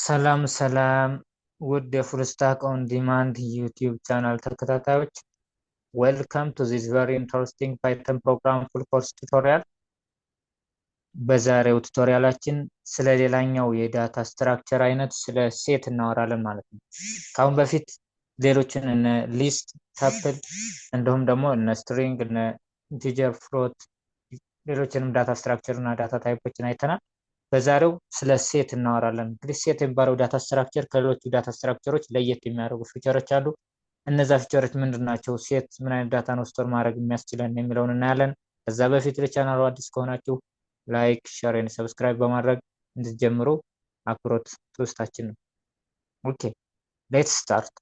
ሰላም ሰላም ውድ የፉል ስታክ ኦን ዲማንድ ዩቲዩብ ቻናል ተከታታዮች ዌልካም ቱ ዚስ ቨሪ ኢንተረስቲንግ ፓይተን ፕሮግራም ፉል ኮርስ ቱቶሪያል። በዛሬው ቱቶሪያላችን ስለ ሌላኛው የዳታ ስትራክቸር አይነት ስለ ሴት እናወራለን ማለት ነው። ከአሁን በፊት ሌሎችን እነ ሊስት፣ ተፕል እንዲሁም ደግሞ እነ ስትሪንግ፣ እነ ኢንቲጀር፣ ፍሎት ሌሎችንም ዳታ ስትራክቸር እና ዳታ ታይፖችን አይተናል። በዛሬው ስለ ሴት እናወራለን። እንግዲህ ሴት የሚባለው ዳታ ስትራክቸር ከሌሎቹ ዳታ ስትራክቸሮች ለየት የሚያደርጉ ፊቸሮች አሉ። እነዛ ፊቸሮች ምንድን ናቸው? ሴት ምን አይነት ዳታ ነው ስቶር ማድረግ የሚያስችለን የሚለውን እናያለን። ከዛ በፊት ለቻናሉ አዲስ ከሆናችሁ ላይክ፣ ሼር እና ሰብስክራይብ በማድረግ እንድትጀምሩ አክብሮት ትውስታችን ነው። ኦኬ ሌትስ ስታርት።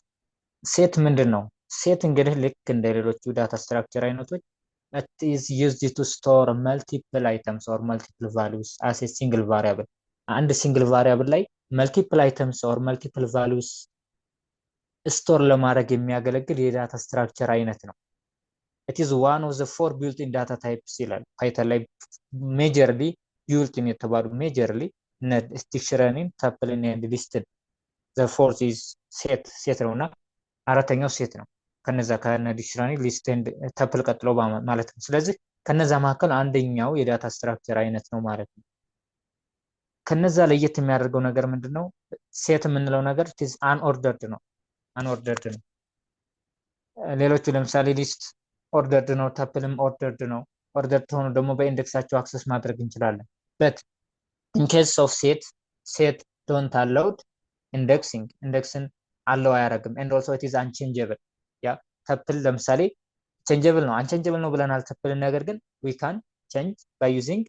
ሴት ምንድን ነው? ሴት እንግዲህ ልክ እንደ ሌሎቹ ዳታ ስትራክቸር አይነቶች it is used to store multiple items or multiple values as a single variable. አንድ ሲንግል ቫሪያብል ላይ multiple items or multiple values ስቶር ለማድረግ የሚያገለግል የዳታ ስትራክቸር አይነት ነው። it is one of the four built-in data types ይላል ፓይተን ላይ majorly built-in የተባሉ majorly ዲክሽነሪን፣ ተፕልን and ሊስትን the fourth is ሴት ነውና አራተኛው ሴት ነው። ከነዛ ከነ ዲክሽነሪ ሊስት ኤንድ ተፕል ቀጥሎ ማለት ነው። ስለዚህ ከነዛ መካከል አንደኛው የዳታ ስትራክቸር አይነት ነው ማለት ነው። ከነዛ ለየት የሚያደርገው ነገር ምንድነው? ሴት የምንለው ነገር ኢዝ አንኦርደርድ ነው። አንኦርደርድ ነው። ሌሎቹ ለምሳሌ ሊስት ኦርደርድ ነው፣ ተፕልም ኦርደርድ ነው። ኦርደርድ ሆኖ ደግሞ በኢንዴክሳቸው አክሰስ ማድረግ እንችላለን። በት ኢን ኬስ ኦፍ ሴት ዶንት አላውድ ኢንዴክስን አለው አያደርግም። ኤንድ ኦልሶ ኢት ኢዝ አንቼንጀብል። ያ ተፕል ለምሳሌ ቼንጀብል ነው፣ አንቼንጀብል ነው ብለናል ተፕልን። ነገር ግን ዊ ካን ቼንጅ ባይ ዩዚንግ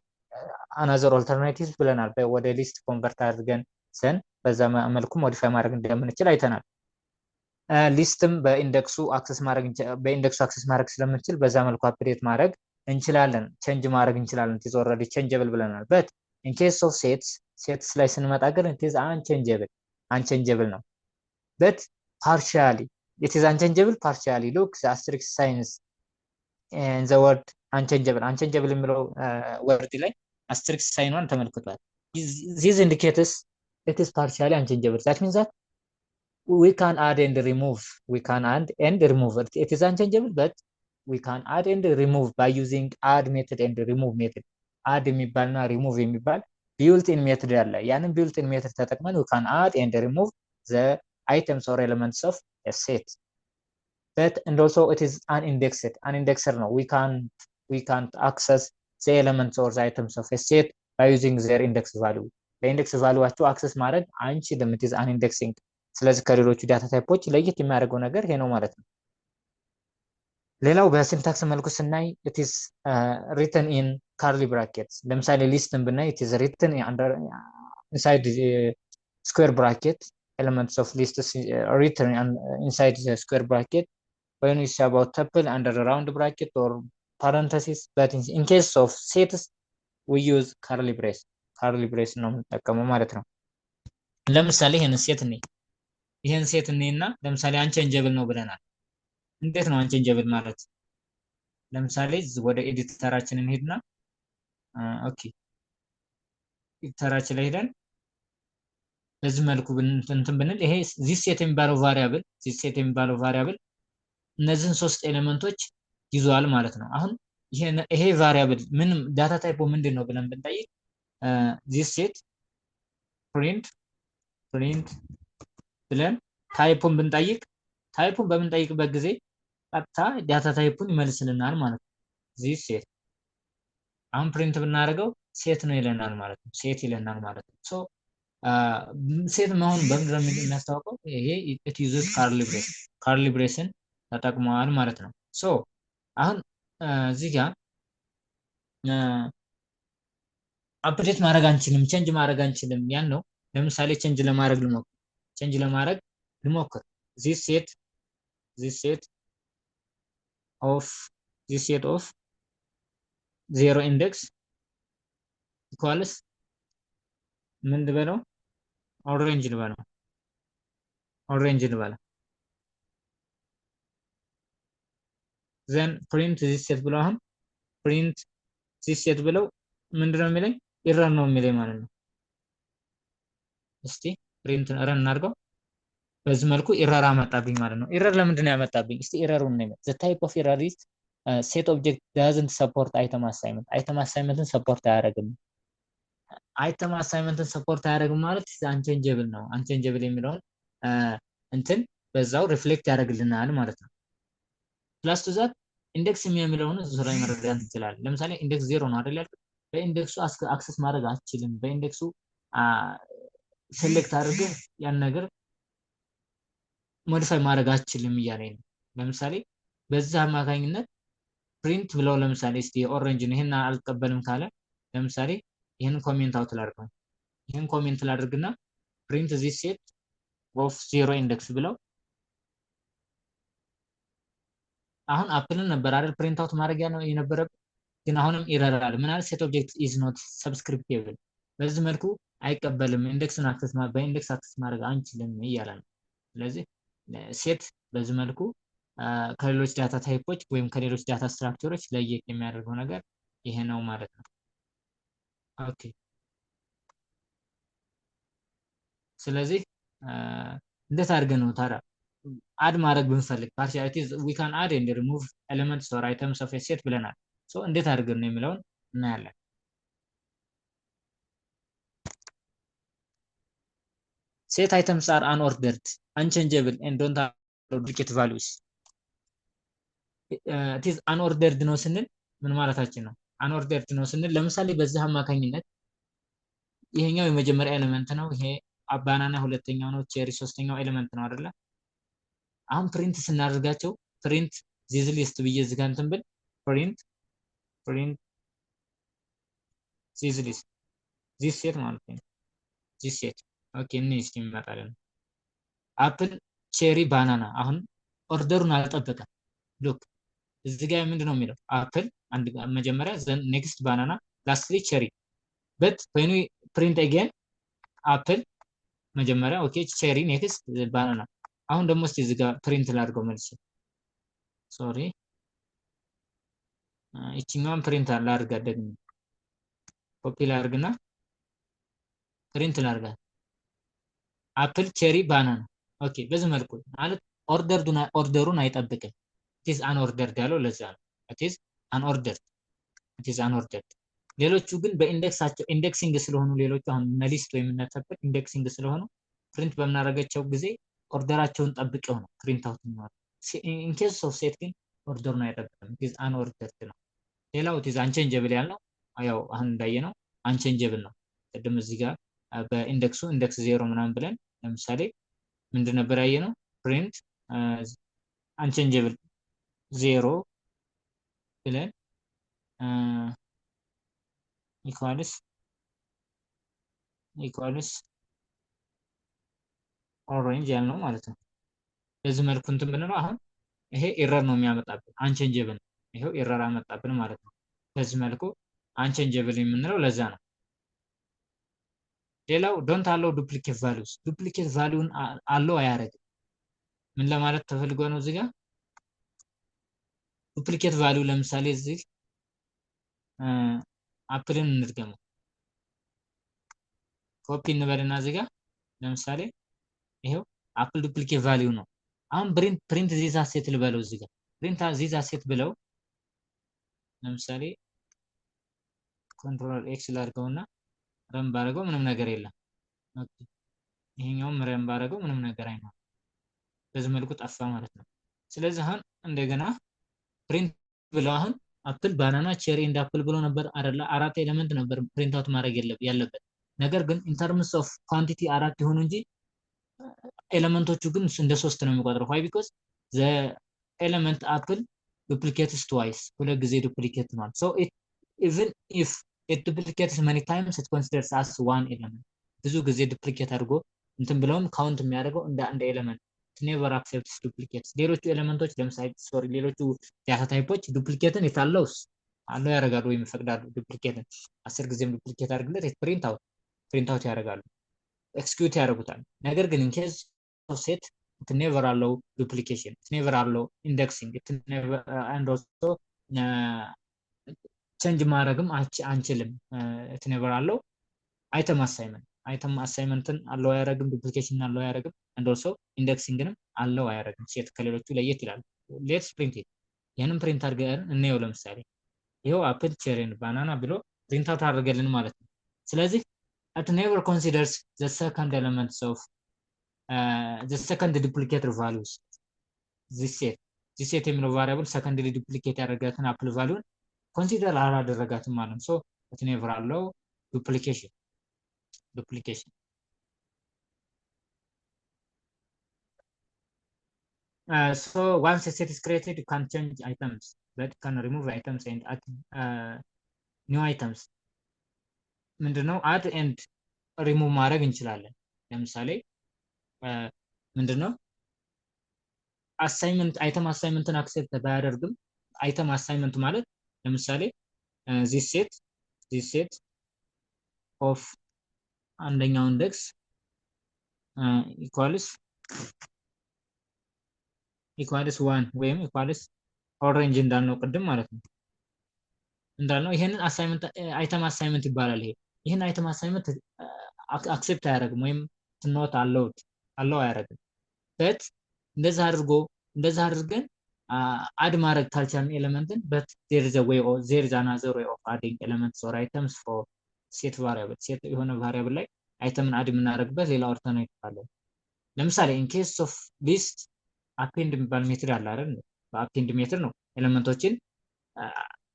አናዘር ኦልተርናቲቭስ ብለናል። ወደ ሊስት ኮንቨርት አድርገን በዛ መልኩ ሞዲፋይ ማድረግ እንደምንችል አይተናል። ሊስትም በኢንዴክሱ አክሰስ ማድረግ ስለምንችል በዛ መልኩ አፕዴት ማድረግ እንችላለን፣ ቼንጅ ማድረግ እንችላለን። ኢት ኢዝ ኦልሬዲ ቼንጀብል ብለናል። በት ኢን ኬስ ኦፍ ሴትስ ላይ ስንመጣ ግን ኢት ኢዝ አንቼንጀብል ነው። በት partially it is unchangeable partially. Look the asterisk signs in the word unchangeable የሚለው ወርድ ላይ asterisk ሳይኗን ተመልክቷል። this indicates it is partially unchangeable. That means that we can add and remove it is unchangeable but we can add and remove by using add method and remove method. add የሚባልና remove የሚባል built-in method አለ። ያንን built-in method ተጠቅመን we can add and remove the items or elements of a set. But and also it is unindexed ነው። we can't access the elements or the items of a set by using their index value. በኢንዴክስ ቫልዩዋቸው አክሰስ ማድረግ አንችልም። it is unindexing። ስለዚህ ከሌሎቹ ዳታ ታይፖች ለየት የሚያደርገው ነገር ይሄ ነው ማለት ነው። ሌላው በሲንታክስ መልኩ ስናይ it is written in curly brackets። ለምሳሌ ሊስትን ብናይ it is written inside square bracket. Elements of list written inside the square bracket. When we say about tuple under a round bracket or parenthesis, but in case of sets we use curly brace ነው የምንጠቀመው ማለት ነው። ለምሳሌ ይሄን ሴት እና ለምሳሌ አንቼንጀብል ነው ብለናል። እንዴት ነው አንቼንጀብል ማለት? ለምሳሌ ወደ ኤዲተራችን እንሄድና ኦኬ ኤዲተራችን ላይ ሄደን በዚህ መልኩ እንትን ብንል ይሄ this set የሚባለው ቫሪያብል እነዚህን ሶስት ኤሌመንቶች ይዟል ማለት ነው። አሁን ይሄ ቫሪያብል ምንም ዳታ ታይፑ ምንድን ነው ብለን ብንጠይቅ this set print ብለን ታይፑን በምንጠይቅበት ጊዜ ቀጥታ ዳታ ታይፑን ይመልስልናል ማለት ነው። this set አሁን ፕሪንት ብናደርገው ሴት ነው ይለናል ማለት ነው። ሴት ይለናል ማለት ነው። ሶ ሴት መሆኑን በምንድን ነው የሚያስታውቀው? ይሄ it uses curly braceን ተጠቅመዋል ማለት ነው። ሶ አሁን እዚህ ጋር አፕዴት ማድረግ አንችልም፣ ቼንጅ ማድረግ አንችልም። ያን ነው ለምሳሌ ቼንጅ ለማድረግ ልሞክር this set of 0 index equals ምን ልበለው? ኦሬንጅ ልበለው። then print this set ብለው አሁን print this set ብለው ምንድነው የሚለኝ? ኤረር ነው የሚለኝ ማለት ነው። እስቲ ፕሪንት ረን እናድርገው። በዚህ መልኩ ኢረር አመጣብኝ ማለት ነው። ኢረር ለምንድን ነው ያመጣብኝ? እስቲ ኢረሩን ነው ዘ ታይፕ ኦፍ ኢረር ኢዝ ሴት ኦብጀክት ዳዝንት ሰፖርት አይተም አሳይመንት። አይተም አሳይመንትን ሰፖርት አያደርግም። አይተም አሳይመንትን ሰፖርት አያደርግም ማለት አንቼንጀብል ነው። አንቼንጀብል የሚለውን እንትን በዛው ሪፍሌክት ያደርግልናል ማለት ነው። ፕላስ ቱ ዛት ኢንዴክስ የሚለውን እዚህ ላይ መረዳት እንችላለን። ለምሳሌ ኢንዴክስ 0 ነው አይደል ያልኩት? በኢንዴክሱ አክሰስ ማድረግ አትችልም። በኢንዴክሱ ሴሌክት አድርገህ ያን ነገር ሞዲፋይ ማድረግ አትችልም እያለኝ ነው። ለምሳሌ በዛ አማካኝነት ፕሪንት ብለው ለምሳሌ እስቲ ኦሬንጅን ይሄን አልቀበልም ካለ ለምሳሌ ይሄን ኮሜንት አውት ላድርገው። ይሄን ኮሜንት ላድርግና ፕሪንት ዚስ ሴት ኦፍ 0 ኢንዴክስ ብለው አሁን አፕልን ነበር አይደል ፕሪንት አውት ማድረግ የነበረብን፣ ግን አሁንም ኢረር አለ። ምን አለ? ሴት ኦብጀክት ኢዝ ኖት ሰብስክሪፕቲብል። በዚህ መልኩ አይቀበልም፣ ኢንዴክስን አክሰስ በኢንዴክስ አክሰስ ማድረግ አንችልም እያለ ነው። ስለዚህ ሴት በዚህ መልኩ ከሌሎች ዳታ ታይፖች ወይም ከሌሎች ዳታ ስትራክቸሮች ለየት የሚያደርገው ነገር ይሄ ነው ማለት ነው። ኦኬ ስለዚህ እንዴት አድርገን ነው ታዲያ አድ ማድረግ ብንፈልግ ፓርሻሊቲዝ ዊ ካን አድ ኤንድ ሪሙቭ ኤሌመንትስ ኦር አይተምስ ኦፍ ሴት ብለናል። ሶ እንዴት አድርገን ነው የሚለውን እናያለን። ሴት አይተምስ አር አንኦርደርድ አንቼንጀብል ኤንድ ዶንት ሃቭ ዱፕሊኬት ቫልዩስ። ኢት ኢዝ አንኦርደርድ ነው ስንል ምን ማለታችን ነው? አንኦርደርድ ነው ስንል ለምሳሌ በዚህ አማካኝነት ይሄኛው የመጀመሪያ ኤሌመንት ነው፣ ይሄ ባናና ሁለተኛው ነው፣ ቼሪ ሶስተኛው ኤሌመንት ነው አይደለ? አሁን ፕሪንት ስናደርጋቸው ፕሪንት ዚስ ሊስት ብዬ እዚህ ጋር እንትን ብል ፕሪንት ዚስ ሊስት ዚስ ሴት ማለት ነው። ዚስ ሴት ኦኬ እንይስት ይመጣልን። አፕል ቼሪ ባናና አሁን ኦርደሩን አልጠበቀም። ሉክ እዚህ ጋር ምንድነው የሚለው? አፕል አንድ መጀመሪያ ዘን ኔክስት ባናና ላስትሊ ቼሪ በት when we print again አፕል መጀመሪያ ኦኬ ቼሪ ኔክስት ባናና። አሁን ደግሞ እስቲ እዚህ ጋር ፕሪንት ላድርገው መልሼ ሶሪ እቺኛውን ፕሪንት ላድርጋት ደግሞ ኮፒ ላድርግና ፕሪንት ላድርጋት አፕል ቼሪ ባናና። ኦኬ በዚህ መልኩ ማለት ኦርደሩን አይጠብቅም። it is unordered ያለው ለዛ ነው። it is unordered ሌሎቹ ግን በኢንዴክሳቸው ኢንዴክሲንግ ስለሆኑ ሌሎቹ አሁን ሊስት ወይም ነተበት ኢንዴክሲንግ ስለሆኑ ፕሪንት በምናደርጋቸው ጊዜ ኦርደራቸውን ጠብቀው ነው ፕሪንት አውት የሚሆነው። ኢን ኬስ ኦፍ ሴት ግን ኦርደሩን አይጠብቅም። it is unordered ነው። ሌላው it is unchangeable ያልነው ያው አሁን እንዳየነው unchangeable ነው። ቅድም እዚህ ጋር በኢንዴክሱ ኢንዴክስ 0 ምናምን ብለን ለምሳሌ ምንድን ነበር ያየነው? ፕሪንት unchangeable 0 ብለን ኢኳልስ ኦሬንጅ ያልነው ማለት ነው። በዚህ መልኩ እንትን ብንለው አሁን ይሄ ኤረር ነው የሚያመጣብን አንቼንጀብል ነው። ይሄው ኤረር አመጣብን ማለት ነው። በዚህ መልኩ አንቼንጀብል የምንለው ለዛ ነው። ሌላው ዶንት አለው ዱፕሊኬት ቫልዩስ። ዱፕሊኬት ቫልዩን አለው አያደርግም። ምን ለማለት ተፈልጎ ነው? እዚህ ጋር ዱፕሊኬት ቫልዩ ለምሳሌ እዚህ አፕልን እንድገመው ኮፒ እንበልና እዚህ ጋር ለምሳሌ ይሄው አፕል ዱፕሊኬት ቫልዩ ነው። አሁን ፕሪንት ዚስ አሴት ልበለው እዚህ ጋር ፕሪንት ዚስ አሴት ብለው ለምሳሌ ኮንትሮል ኤክስ ላድርገውና ረን ባደረገው ምንም ነገር የለም። ኦኬ ይሄኛውም ረን ባደረገው ምንም ነገር አይኖርም። በዚህ መልኩ ጠፋ ማለት ነው። ስለዚህ አሁን እንደገና ፕሪንት ብለው አሁን አፕል ባናና ቼሪ ኤንድ አፕል ብሎ ነበር አይደለ? አራት ኤሌመንት ነበር ፕሪንት አውት ማድረግ ያለበት። ነገር ግን ኢን ተርምስ ኦፍ ኳንቲቲ አራት ይሆኑ እንጂ ኤሌመንቶቹ ግን እንደ 3 ነው የሚቆጥረው። ዋይ ቢኮዝ ዘ ኤሌመንት አፕል ዱፕሊኬትስ ትዋይስ ሁለት ጊዜ ዱፕሊኬት ነው። ሶ ኢቭን ኢፍ ኢት ዱፕሊኬትስ ማኒ ታይምስ ኢት ኮንሲደርስ አስ ዋን ኤሌመንት። ብዙ ጊዜ ዱፕሊኬት አድርጎ እንትን ብለውም ካውንት የሚያደርገው እንደ አንድ ኤሌመንት ኔቨር አክሴፕትስ ዱፕሊኬትስ። ሌሎቹ ኤሌመንቶች ለምሳሌ ሌሎቹ ዳታ ታይፖች ዱፕሊኬትን የታለውስ አለው ያደርጋሉ ወይም ይፈቅዳሉ። ዱፕሊኬትን 10 ጊዜም ዱፕሊኬት አድርግለት ፕሪንት አውት ያደርጋሉ፣ ኤክስኪዩት ያደርጉታል። ነገር ግን ኢን ኬዝ ኦፍ ሴት ኢት ኔቨር አለው ዱፕሊኬሽን፣ ኢት ኔቨር አለው ኢንዴክሲንግ፣ ኢት ኔቨር አንድ ኦልሶ ቼንጅ ማድረግም አንችልም። ኢት ኔቨር አለው አይተም አሳይመንት። አይተም አሳይመንትን አለው አያደርግም፣ ዱፕሊኬሽን አለው አያደርግም፣ እንድ ኦልሶ ኢንደክሲንግንም አለው አያደርግም። ሴት ከሌሎቹ ለየት ይላል። ሌትስ ፕሪንት ኢት። ይህንን ፕሪንት አድርገን እንየው። ለምሳሌ ይኸው አፕል፣ ቼሪን፣ ባናና ብሎ ፕሪንት አውት አድርገልን ማለት ነው። ስለዚህ it never considers the second elements of the second duplicator values this set የሚለው ቫሪያብል ሰከንድሊ ዱፕሊኬት ያደረጋትን አፕል ቫሉን ኮንሲደር አላደረጋትም ማለት ነው። ሶ it never አለው duplication. So once a set is created, you can change items, but you can remove items and add new items. ምንድነው add and remove ማድረግ እንችላለን። ለምሳሌ ምንድነው አሳይመንት አይተም አሳይመንትን አክሴፕት ባያደርግም አይተም አሳይመንት ማለት ለምሳሌ this set of አንደኛው ኢንዴክስ ኢኳልስ 1 ወይም ኢኳልስ ኦሬንጅ እንዳልነው ቅድም ማለት ነው እንዳልነው ይሄንን አሳይመንት አይተም አሳይመንት ይባላል። ይሄን አይተም አሳይመንት አክሴፕት አያደርግም ወይም ኖት አለው አያደርግም። በት እንደዛ አድርገን አድ ማድረግ ካልቻልን ኤሌመንትን but there is another way of adding elements or items for set variable set የሆነ ቫሪያብል ላይ አይተምን አድ የምናደርግበት ሌላ ኦልተርኔቲቭ አለ። ለምሳሌ in case of list append የሚባል ሜትድ አለ አይደል? በአፔንድ ሜትድ ነው ኤሌመንቶችን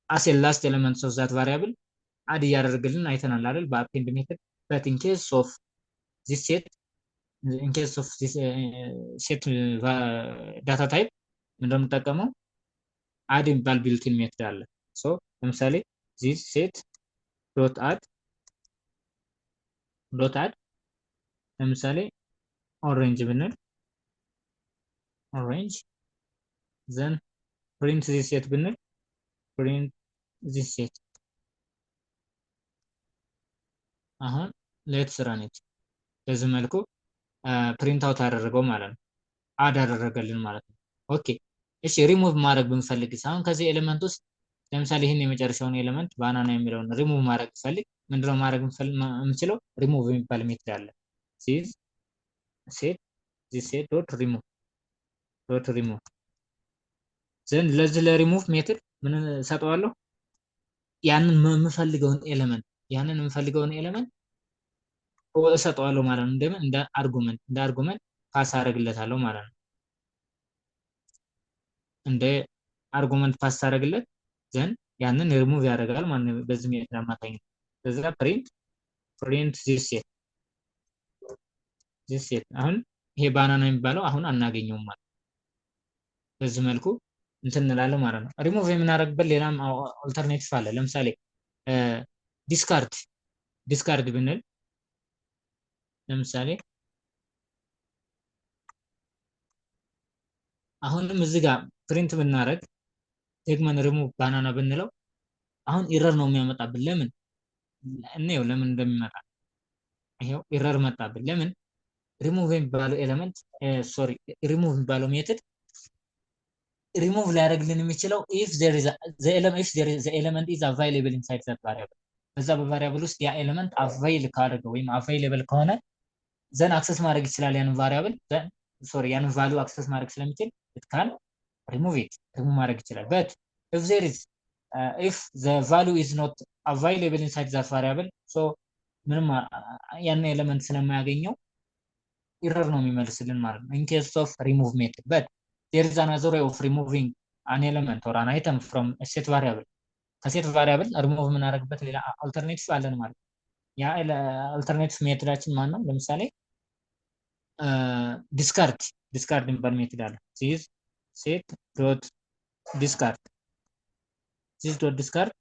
as a last elements of that variable አድ እያደረግልን አይተናል አይደል? በአፔንድ ሜትድ but in case of this set ዳታ ታይፕ ምንድነው የምንጠቀመው? አድ የሚባል ቢልቲን ሜትድ አለ። ሶ ለምሳሌ this set dot add ለምሳሌ ኦሬንጅ ብንል ኦሬንጅ then print this set ብንል print this set። አሁን let's run it። በዚህ መልኩ ፕሪንት አውት አደረገው ማለት ነው። አድ አደረገልን ማለት ነው። ኦኬ እሺ ሪሙቭ ማድረግ ብንፈልግ አሁን ከዚህ ኤሌመንት ውስጥ ለምሳሌ ይሄን የመጨረሻውን ኤሌመንት ባናና የሚለውን ሪሙቭ ማድረግ ፈልግ ምንድነው ማድረግ የምችለው? ሪሙቭ የሚባል ሜትድ አለ። this set dot remove ዘን ለዚህ ለሪሙቭ ሜትድ ምን ሰጠዋለሁ? ያንን የምፈልገውን ኤሌመንት እሰጠዋለሁ ማለት ነው። እንደምን እንደ አርጉመንት ፓስ አደርግለታለሁ ማለት ነው። እንደ አርጉመንት ፓስ አደርግለት ዘን ያንን ሪሙቭ ያደርጋል ማለት ነው በዚህ ሜትድ አማካኝነት። ከዛ print this set አሁን ይሄ ባናና የሚባለው አሁን አናገኘውም ማለት ነው። በዚህ መልኩ እንትን እንላለን ማለት ነው። ሪሙቭ የምናደርግበት ሌላም ኦልተርኔቲቭ አለ። ለምሳሌ ዲስካርድ ብንል ለምሳሌ አሁንም እዚህ ጋር ፕሪንት ብናደርግ ደግመን ሪሙቭ ባናና ብንለው አሁን ኢረር ነው የሚያመጣብን። ለምን እንየው ለምን እንደሚመጣ። ይሄው ኢረር መጣብን። ለምን ሪሙቭ የሚባለው ኤሌመንት ሪሙቭ የሚባለው ሜትድ ሪሙቭ ሊያደርግልን የሚችለው if the element is available inside that variable በዛ በቫሪያብል ውስጥ ያ ኤሌመንት አቫይል ካደረገ ወይም አቫይሌብል ከሆነ ዘን አክሰስ ማድረግ ይችላል ያንን ቫሪያብል ያንን ቫልዩ አክሰስ ማድረግ ስለሚችል it can remove ማድረግ ይችላል። but if the value is not available inside that variable so ምንም ያንን ኤሌመንት ስለማያገኘው ኢረር ነው የሚመልስልን ማለት ነው in case of remove method. but there is another way of removing an element or an item from a set variable ከሴት ቫሪያብል ሪሙቭ የምናደርግበት ሌላ አልተርኔቲቭ አለን ማለት ነው። ያ አልተርኔቲቭ ሜትዳችን ማን ነው? ለምሳሌ ዲስካርድ የሚባል ሜትድ አለ። set dot discard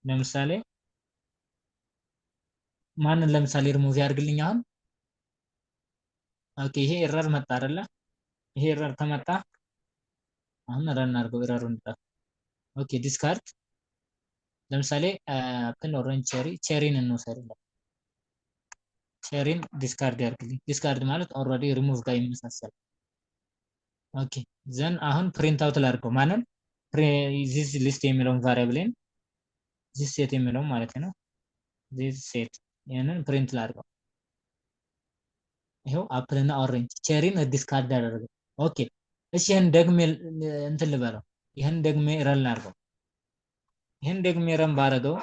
ለምሳሌ ማንን ለምሳሌ ሪሙቭ ያደርግልኝ አሁን? ኦኬ ይሄ ኤረር መጣ አይደለ? ይሄ ኤረር ከመጣ አሁን ረን አድርገው ኤረሩን እንጣ። ኦኬ ዲስካርድ ለምሳሌ አፕል፣ ኦሬንጅ፣ ቼሪን እንወስዳለን። ቼሪን ዲስካርድ ያርግልኝ። ዲስካርድ ማለት ኦልሬዲ ሪሙቭ ጋር ይመሳሰል። ኦኬ ዘን አሁን ፕሪንት አውት ላድርገው ማንን? this list የሚለውን ቫሪያብልን this set የሚለውን ማለት ነው። this set ይሄንን ፕሪንት ላድርገው። ይሄው አፕል እና ኦሬንጅ ቼሪን ዲስካርድ አደረገ። ኦኬ እሺ ይሄን ደግሜ እንትን ልበለው። ይሄን ደግሜ ረን ላድርገው። ይሄን ደግሜ ረን ባደረገው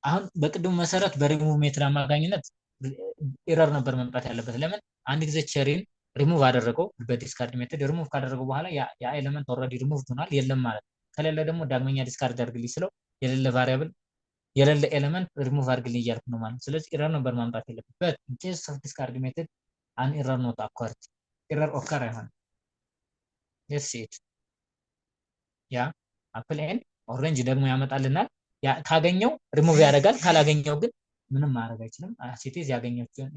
አሁን በቅድሙ መሰረት በሪሙቭ ሜትድ አማካኝነት ኤረር ነበር መምጣት ያለበት። ለምን አንድ ጊዜ ቼሪን ሪሙቭ አደረገው በዲስካርድ ሜትድ ሪሙቭ ካደረገው በኋላ ያ ኤሌመንት ኦልሬዲ ሪሙቭ ሆኗል የለም ማለት ነው። ከሌለ ደግሞ ዳግመኛ ዲስካርድ አድርግልኝ ስለው የሌለ ቫሪያብል የሌለ ኤሌመንት ሪሙቭ አድርግልኝ እያልኩ ነው ማለት ነው። ስለዚህ ኤረር ነበር ማምጣት ያለበት። በት ኢን ኬስ ኦፍ ዲስካርድ ሜትድ አን ኤረር ኖት አኳርድ ኤረር ኦከር አይሆንም። ሌትስ ሲ ኢት ያ አፕል ኤንድ ኦሬንጅ ደግሞ ያመጣልናል። ካገኘው ሪሙቭ ያደርጋል፣ ካላገኘው ግን ምንም ማድረግ አይችልም። ሲቲዝ ያገኘችውን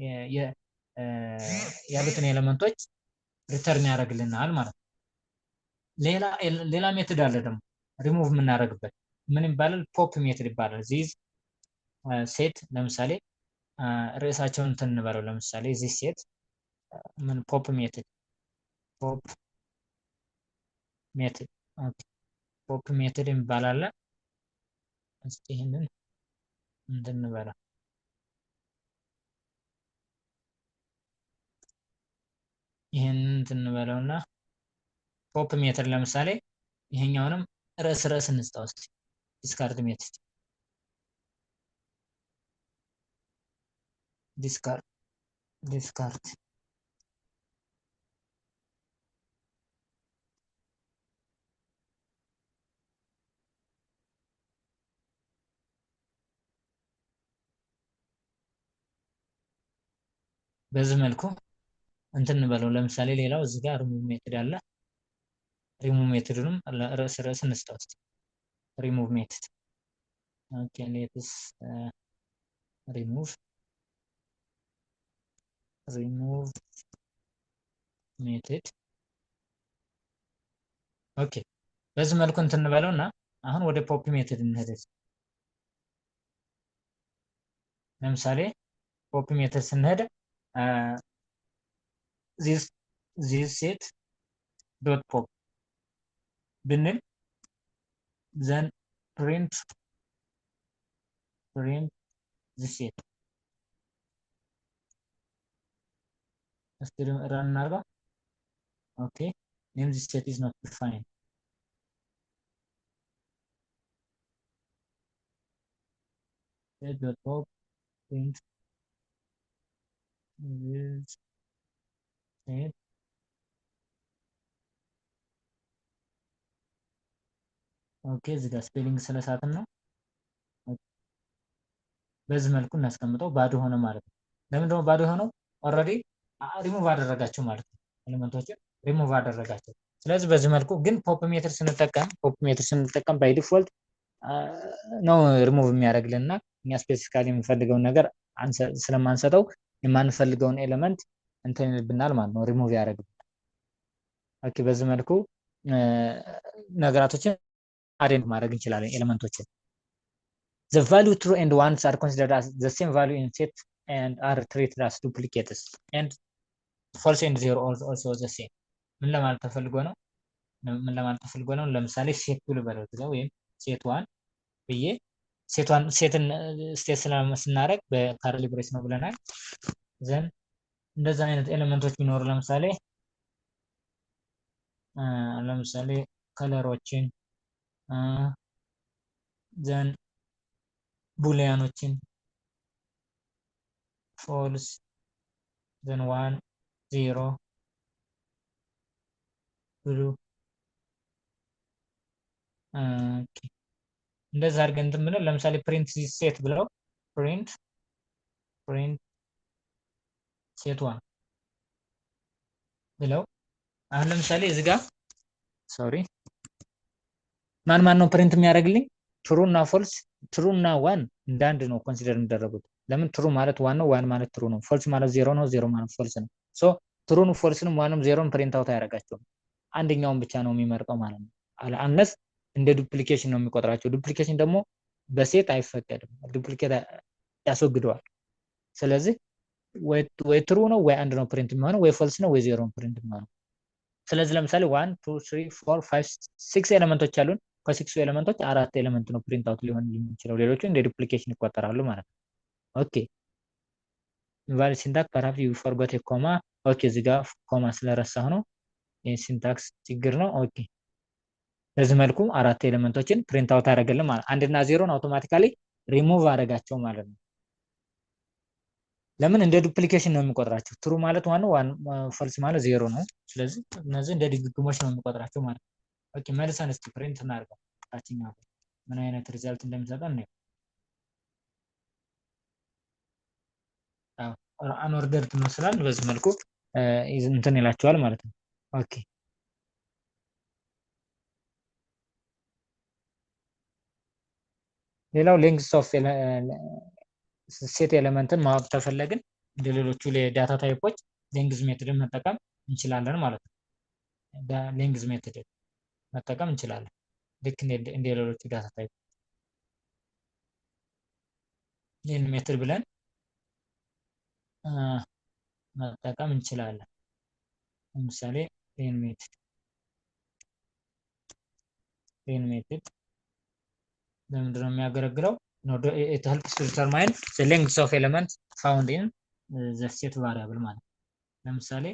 ያሉትን ኤሌመንቶች ሪተርን ያደርግልናል ማለት ነው። ሌላ ሜትድ አለ ደግሞ ሪሙቭ የምናደርግበት ምን ይባላል? ፖፕ ሜትድ ይባላል። ዚዝ ሴት ለምሳሌ ርዕሳቸውን እንትን እንበለው። ለምሳሌ ዚስ ሴት ምን ፖፕ ሜትድ ፖፕ ሜትድ ኦኬ ፖፕ ሜትድ ይባላል። እስቲ ይሄንን እንትን እንበለው። ይሄንን እንትን እንበለውና ፖፕ ሜትድ ለምሳሌ ይሄኛውንም ርዕስ እንስጣው እስቲ ዲስካርድ ሜትድ ዲስካርድ በዚህ መልኩ እንትን እንበለው። ለምሳሌ ሌላው እዚህ ጋር ሪሙቭ ሜትድ አለ። ሪሙቭ ሜትድንም ርዕስ እንስጠው እስቲ ሪሙቭ ሜትድ ኦኬ ሌትስ ሪሙቭ ሜትድ ኦኬ በዚህ መልኩ እንትን እንበለው እና አሁን ወደ ፖፕ ሜትድ እንሄድ። ለምሳሌ ፖፕ ሜትድ ስንሄድ ዚስ ሴት ዶት ፖፕ ብንል ዘን ፕሪንት ዚስ ሴት እስቲ ረን እናድርገው። ኦኬ ኔም ዚስ ሴት ኢዝ ኖት ዲፋይንድ ዶት ፖፕ ፕሪንት ዚስ ሴት ኦኬ እዚህ ጋር ስፔሊንግ ስለሳትን ነው። በዚህ መልኩ እናስቀምጠው። ባዶ ሆነ ማለት ነው። ለምን ደግሞ ባዶ ሆነው? ኦልሬዲ ሪሙቭ አደረጋቸው ማለት ነው። ኤሌመንቶችን ሪሙቭ አደረጋቸው። ስለዚህ በዚህ መልኩ ግን ፖፕ ሜትድ ስንጠቀም ባይ ዲፎልት ነው ሪሙቭ የሚያደርግልንና እኛ ስፔሲፊካሊ የምንፈልገውን ነገር ስለማንሰጠው የማንፈልገውን ኤሌመንት እንትን ይልብናል ማለት ነው። ሪሙቭ ያደርግብናል። ኦኬ በዚህ መልኩ ነገራቶችን አሬንጅ ማድረግ እንችላለን ኤሌመንቶችን። The value true and ones are considered as the same value in set and are treated as duplicates, and false and zero also the same. ምን ለማለት ተፈልጎ ነው? ለምሳሌ ሴት ብሎ በለው ወይም ሴት ዋን ብዬ ሴትን ስቴት ስናደርግ በካርሊ ብሬስ ነው ብለናል። ዘን እንደዛ አይነት ኤሌመንቶች ቢኖሩ ለምሳሌ ከለሮችን ዘን ቡሊያኖችን ፎልስ ዘን 1 0 ብሉ ኦኬ እንደዛ አድርገን እንትን ብለን ለምሳሌ ፕሪንት ሴት ብለው ፕሪንት ሴት 1 ብለው አሁን ለምሳሌ እዚህ ጋር ሶሪ ማን ነው ፕሪንት የሚያደርግልኝ? ትሩ እና ፎልስ ትሩ እና ዋን እንዳንድ ነው ኮንሲደር የሚደረጉት። ለምን ትሩ ማለት ዋን ነው፣ ዋን ማለት ትሩ ነው፣ ፎልስ ማለት ዜሮ ነው፣ ዜሮ ማለት ፎልስ ነው። ሶ ትሩን ፎልስንም ዋንም ዜሮን ፕሪንት አውት አያደርጋቸውም። አንደኛውን ብቻ ነው የሚመርጠው ማለት ነው። አንለስ እንደ ዱፕሊኬሽን ነው የሚቆጥራቸው። ዱፕሊኬሽን ደግሞ በሴት አይፈቀድም፣ ዱፕሊኬት ያስወግደዋል። ስለዚህ ወይ ትሩ ነው ወይ አንድ ነው ፕሪንት የሚሆነው፣ ወይ ፎልስ ነው ወይ ዜሮ ነው ፕሪንት የሚሆነው። ስለዚህ ለምሳሌ 1 2 3 4 5 6 ኤሌመንቶች አሉን። ከሲክሱ ኤሌመንቶች 4 ኤሌመንት ነው ፕሪንት አውት ሊሆን የሚችለው፣ ሌሎቹ እንደ ዱፕሊኬሽን ይቆጠራሉ ማለት ነው። ኦኬ ኢንቫሊድ ሲንታክስ ፐርሃፕስ ዩ ፎርጎት ኤ ኮማ። ኦኬ እዚህ ጋር ኮማ ስለረሳሁ ነው። የሲንታክስ ችግር ነው። ኦኬ በዚህ መልኩ 4 ኤሌመንቶችን ፕሪንት አውት አደረገልን ማለት 1 እና 0ን አውቶማቲካሊ ሪሙቭ አደረጋቸው ማለት ነው። ለምን እንደ ዱፕሊኬሽን ነው የሚቆጥራቸው። ትሩ ማለት ዋን ነው፣ ፈልስ ማለት 0 ነው። ስለዚህ እነዚህ እንደ ድግግሞች ነው የሚቆጥራቸው ማለት ነው። ኦኬ መልሰን እስቲ ፕሪንት እናድርገው። ታችኛው ምን አይነት ሪዛልት እንደሚሰጠን ነው። አንኦርደርድ ነው ስላል በዚህ መልኩ እንትን ይላቸዋል ማለት ነው። ኦኬ ሌላው ሌንግዝ ኦፍ ሴት ኤሌመንትን ማወቅ ተፈለግን እንደ ሌሎቹ ዳታ ታይፖች ሌንግዝ ሜትድን መጠቀም እንችላለን ማለት ነው። ሌንግዝ ሜትድ መጠቀም እንችላለን ልክ እንደ ሌሎቹ ዳታ ታይፕ ይህን ሜትድ ብለን መጠቀም እንችላለን። ለምሳሌ ይህን ሜትድ ለምንድን ነው የሚያገለግለው? it helps to determine the length of elements found in the set variable ማለት ነው። ለምሳሌ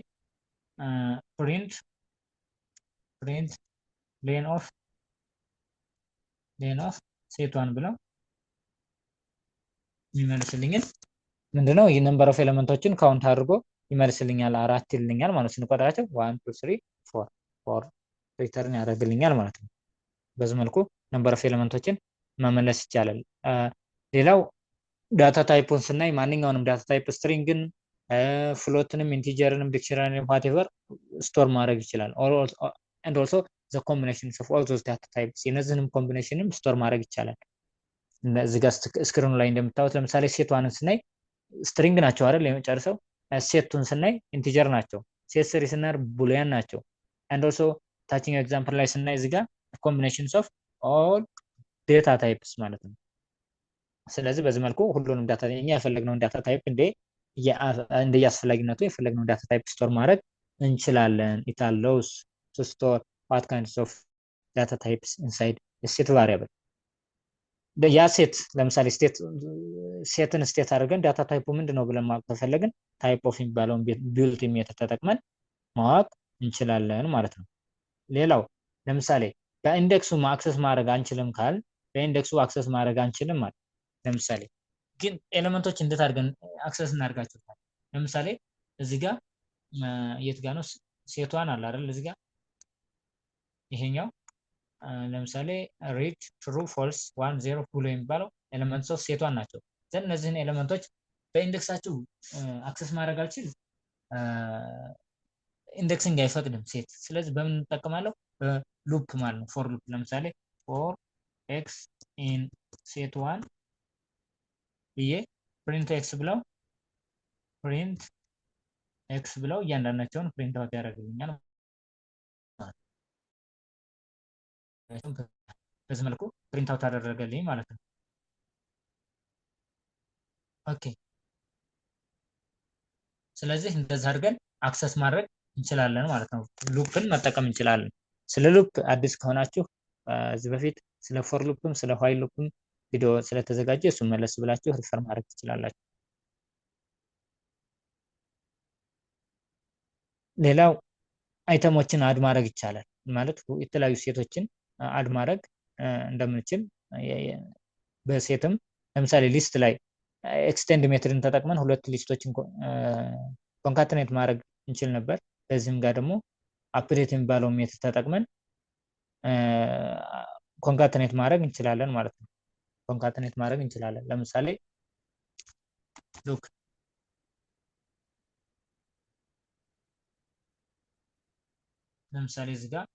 print len of set 1 ብለው የሚመልስልኝን ምንድነው ይህ ነምበር ኦፍ ኤሌመንቶችን ካውንት አድርጎ ይመልስልኛል። 4 ይልኛል ማለት ስንቆጥራቸው 1 2 3 4 ሪተርን ያደርግልኛል ማለት ነው። በዚህ መልኩ ነምበር ኦፍ ኤሌመንቶችን መመለስ ይቻላል። ሌላው ዳታ ታይፑን ስናይ ማንኛውንም ዳታ ታይፕ ስትሪንግን፣ ፍሎትንም፣ ኢንቲጀርንም፣ ዲክሽነሪንም ዋትኤቨር ስቶር ማድረግ ይችላል። and also the combinations of all those data types የነዚህንም ኮምቢኔሽንም ስቶር ማድረግ ይቻላል። እዚህ ጋር ስክሪኑ ላይ እንደምታዩት ለምሳሌ ሴት ዋንን ስናይ ስትሪንግ ናቸው አይደል የመጨረሰው። ሴቱን ስናይ ኢንቲጀር ናቸው። ሴት ስሪ ስናይ ቡሊያን ናቸው። and also ታችኛው ኤግዛምፕል ላይ ስናይ እዚህ ጋር combinations of all ዴታ ታይፕስ ማለት ነው። ስለዚህ በዚህ መልኩ ሁሉንም ዳታ እኛ የፈለግነውን ዳታ ታይፕ እንደ አስፈላጊነቱ የፈለግነውን ዳታ ታይፕ ስቶር ማድረግ እንችላለን። it allows to store what kinds of data types inside a set variable። ያ ሴት ለምሳሌ ሴትን ስቴት አድርገን ዳታ ታይፑ ምንድነው ብለን ማወቅ ከፈለግን ታይፕ ኦፍ የሚባለውን ቢልት ሜተድ ተጠቅመን ማወቅ እንችላለን ማለት ነው። ሌላው ለምሳሌ በኢንዴክሱ አክሰስ ማድረግ አንችልም ካል በኢንዴክሱ አክሰስ ማድረግ አንችልም ማለት ለምሳሌ ግን ኤሌመንቶች እንዴት አድርገን አክሰስ እናደርጋቸው? ለምሳሌ እዚህ ጋር የት ጋር ነው ሴቷን አለ አይደል? እዚህ ጋር ይሄኛው ለምሳሌ ሪድ ትሩ ፎልስ 1 0 ብሎ የሚባለው ኤሌመንትስ ኦፍ ሴቷን ናቸው። ዘን እነዚህን ኤሌመንቶች በኢንዴክሳቸው አክሰስ ማድረግ አልችል ኢንዴክሲንግ አይፈቅድም ሴት። ስለዚህ በምን እንጠቀማለሁ? በሉፕ ማለት ነው። ፎር ሉፕ ለምሳሌ ፎር ኤክስ ኢን ሴት 1 ብዬ ፕሪንት ኤክስ ብለው እያንዳንዳቸውን ፕሪንት አውት ያደርግልኛል። በዚህ መልኩ ፕሪንት አውት አደረገልኝ ማለት ነው። ኦኬ ስለዚህ እንደዛ አድርገን አክሰስ ማድረግ እንችላለን ማለት ነው። ሉፕን መጠቀም እንችላለን። ስለ ሉፕ አዲስ ከሆናችሁ እዚህ በፊት ስለ ፎር ሉፕም ስለ ዋይል ሉፕም ቪዲዮ ስለተዘጋጀ እሱን መለስ ብላችሁ ሪፈር ማድረግ ትችላላችሁ። ሌላው አይተሞችን አድ ማድረግ ይቻላል ማለት የተለያዩ ሴቶችን አድ ማድረግ እንደምንችል በሴትም ለምሳሌ ሊስት ላይ ኤክስቴንድ ሜትድን ተጠቅመን ሁለት ሊስቶችን ኮንካትኔት ማድረግ እንችል ነበር። በዚህም ጋር ደግሞ አፕዴት የሚባለው ሜትድ ተጠቅመን ኮንካትኔት ማድረግ እንችላለን ማለት ነው። ኮንካትኔት ማድረግ እንችላለን። ለምሳሌ ሉክ ለምሳሌ እዚህ ጋር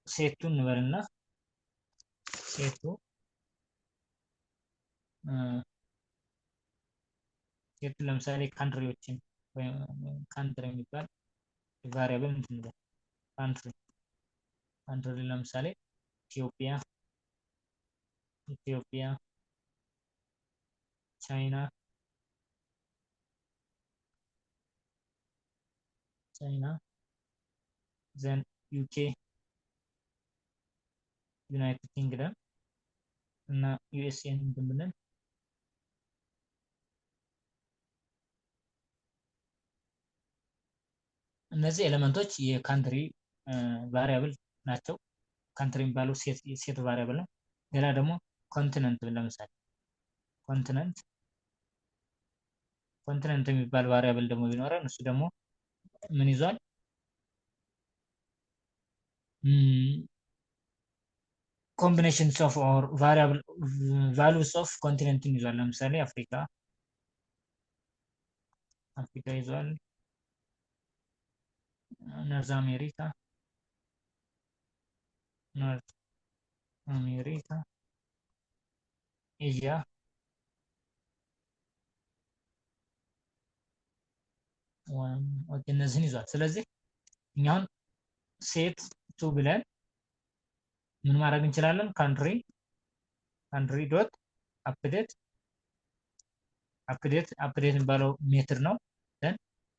ሴቱን እንበልና ሴቱ ለምሳሌ ካንትሪዎችን ወይም ካንትሪ የሚባል ቫሪያብል እንትን ነው። ካንትሪ ለምሳሌ ኢትዮጵያ፣ ቻይና፣ ዘን ዩኬ፣ ዩናይትድ ኪንግደም እና ዩኤስኤን እንትን ብለን እነዚህ ኤሌመንቶች የካንትሪ ቫሪያብል ናቸው። ካንትሪ የሚባለው ሴት ቫሪያብል ነው። ሌላ ደግሞ ኮንቲነንት ለምሳሌ ኮንቲነንት የሚባል ቫሪያብል ደግሞ ቢኖረን እሱ ደግሞ ምን ይዟል? ኮምቢኔሽንስ ኦፍ ኦር ቫሪያብል ቫሉስ ኦፍ ኮንቲነንትን ይዟል። ለምሳሌ አፍሪካ ይዟል። ኖርዝ አሜሪካ ኤዥያ እነዚህን ይዟል። ስለዚህ እኛ አሁን ሴት ቱ ብለን ምን ማድረግ እንችላለን? ካንትሪ ዶት አፕዴት የሚባለው ሜትር ነው። ዘን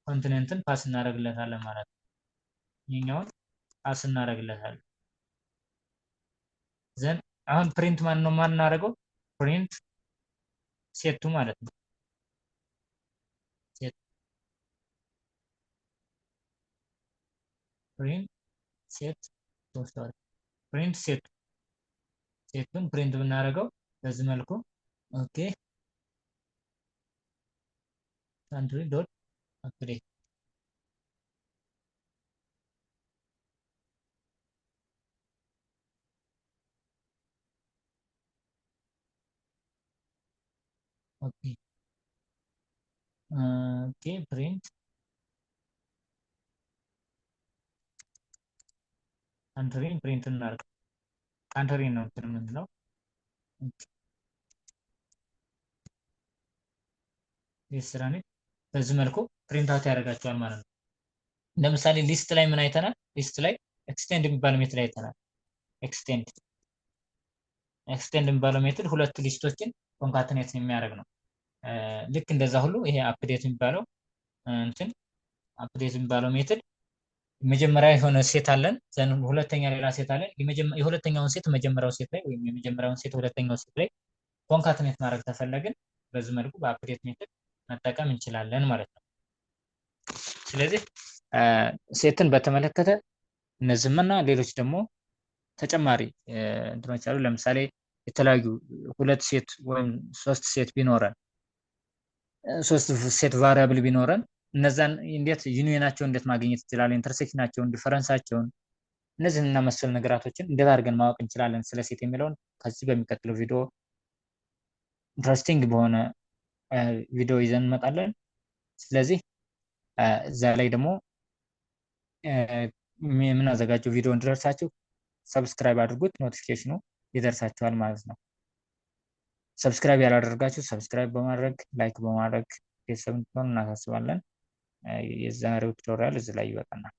ኮንቲኔንትን ፓስ እናደርግለታለን ማለት ነው። ይሄኛውን ፓስ እናደርግለታለን። ዘን አሁን ፕሪንት ማን ነው የማናደርገው? ፕሪንት ሴቱ ማለት ነው። ፕሪንት ሴቱን ፕሪንት ብናደርገው በዚህ መልኩ ኦኬ ካንትሪ ዶት አፕዴት ኦኬ ፕሪንት ካንትሪን ፕሪንት እናደርግ ካንትሪ ነው የምንለው። ሊስትራኒት በዚህ መልኩ ፕሪንት አውት ያደርጋቸዋል ማለት ነው። ለምሳሌ ሊስት ላይ ምን አይተናል? ሊስት ላይ ኤክስቴንድ የሚባል ሜትድ አይተናል። ኤክስቴንድ የሚባለው ሜትድ ሁለት ሊስቶችን ኮንካትኔት የሚያደርግ ነው። ልክ እንደዛ ሁሉ ይሄ አፕዴት የሚባለው ሜትድ መጀመሪያ የሆነ ሴት አለን፣ ዘን ሁለተኛ ሌላ ሴት አለን። የሁለተኛውን ሴት መጀመሪያው ሴት ላይ ወይም የመጀመሪያውን ሴት ሁለተኛው ሴት ላይ ኮንካትኔት ማድረግ ተፈለግን በዚህ መልኩ በአፕዴት ሜትድ መጠቀም እንችላለን ማለት ነው። ስለዚህ ሴትን በተመለከተ እነዚህና ሌሎች ደግሞ ተጨማሪ እንትኖች አሉ። ለምሳሌ የተለያዩ ሁለት ሴት ወይም ሶስት ሴት ቢኖረን ሶስት ሴት ቫሪያብል ቢኖረን እነዛን እንዴት ዩኒየናቸውን እንዴት ማግኘት እንችላለን? ኢንተርሴክሽናቸውን፣ ዲፈረንሳቸውን እነዚህንና መሰል ነገራቶችን እንዴት አድርገን ማወቅ እንችላለን ስለ ሴት የሚለውን ከዚህ በሚቀጥለው ቪዲዮ ኢንትረስቲንግ በሆነ ቪዲዮ ይዘን እንመጣለን። ስለዚህ እዛ ላይ ደግሞ የምናዘጋጀው ቪዲዮ እንዲደርሳችሁ ሰብስክራይብ አድርጉት፣ ኖቲፊኬሽኑ ይደርሳችኋል ማለት ነው። ሰብስክራይብ ያላደረጋችሁ ሰብስክራይብ በማድረግ ላይክ በማድረግ ቤተሰብ እንድትሆኑ እናሳስባለን። የዛሬው ቱቶሪያል እዚህ ላይ ይበቃናል።